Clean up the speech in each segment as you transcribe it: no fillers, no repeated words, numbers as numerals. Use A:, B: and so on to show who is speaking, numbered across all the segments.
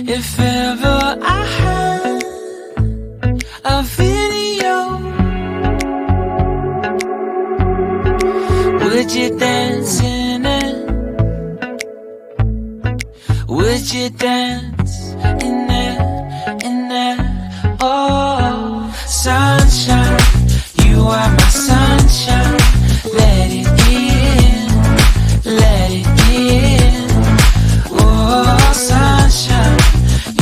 A: If ever I had a video, would you dance in it? Would you dance in it, in it? Oh, sunshine, you are my sunshine. Let it in, let it in. Oh, sunshine,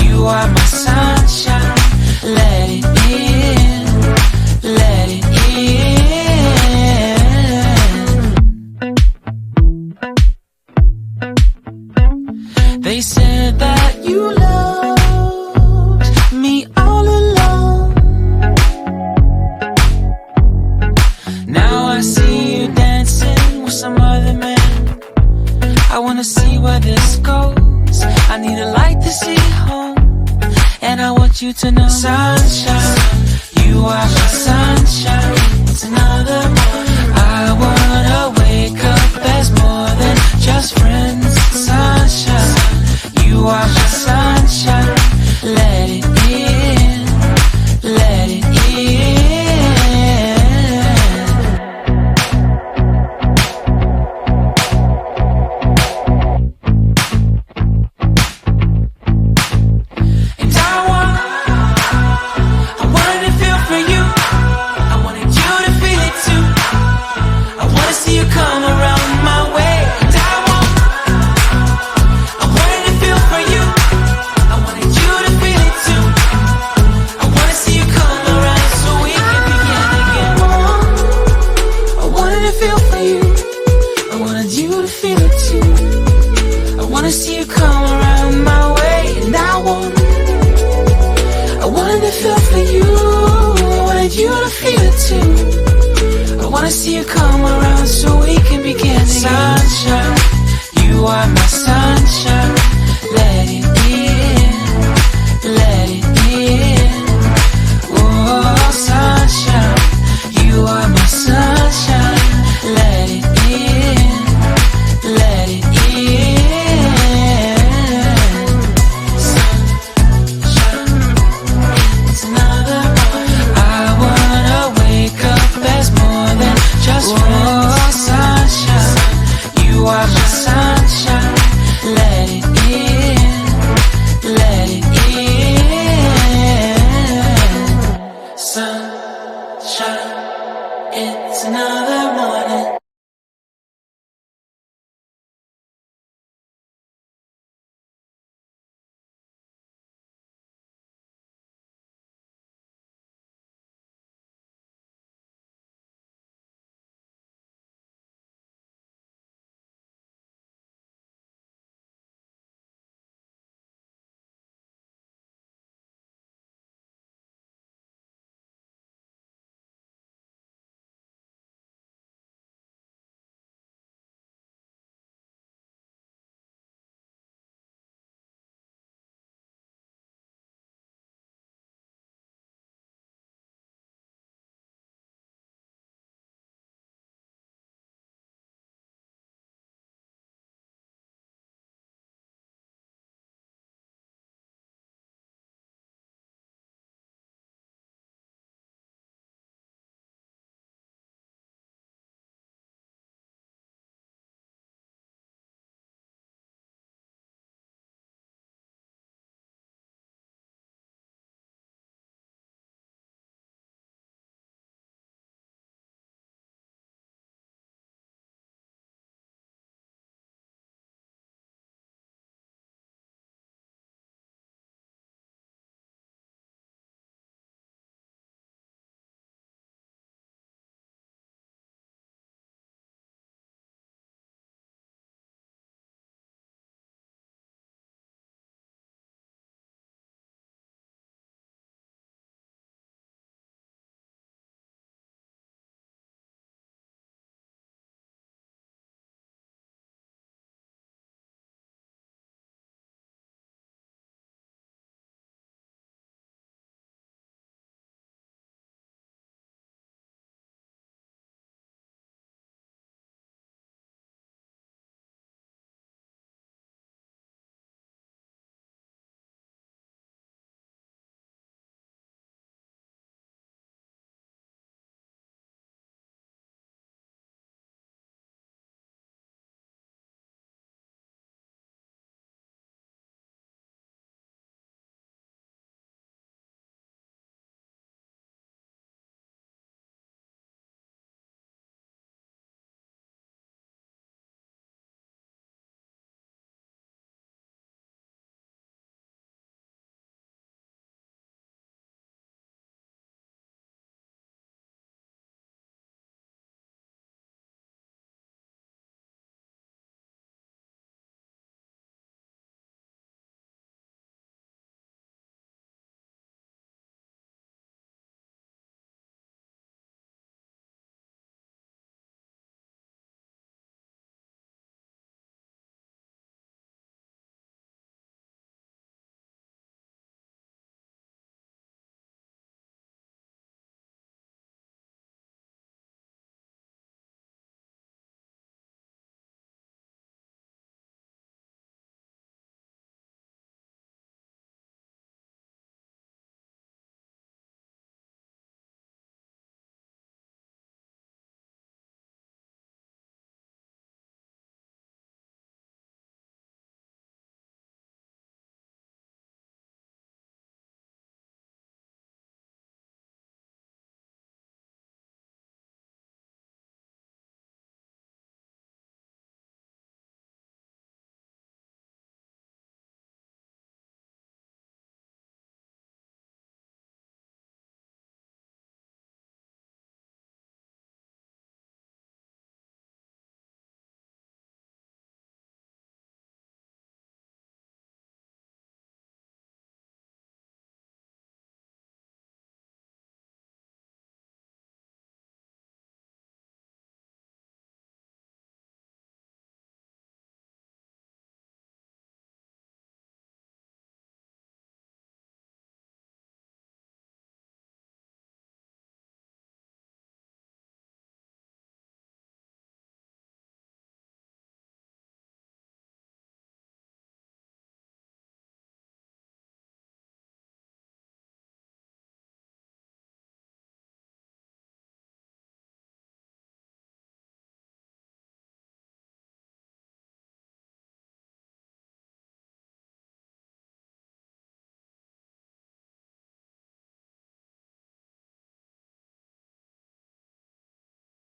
A: you are my sunshine. Let it in, let it in. They said that you loved me all along. Now I see you dancing with some other man. I wanna see where this goes. I need a light to see home, and I want you to know, sunshine, you are my sunshine. It's another morning. I wanna wake up as more than just friends. Sunshine, you are my sunshine. Let it in, let it in. Sunshine, you are my sunshine. Let it in, let it in. Oh, sunshine, you are my sunshine. Let it in, let it in. Sunshine, it's another morning. I wanna wake up as more than just friends. Oh, sunshine, you are my sunshine.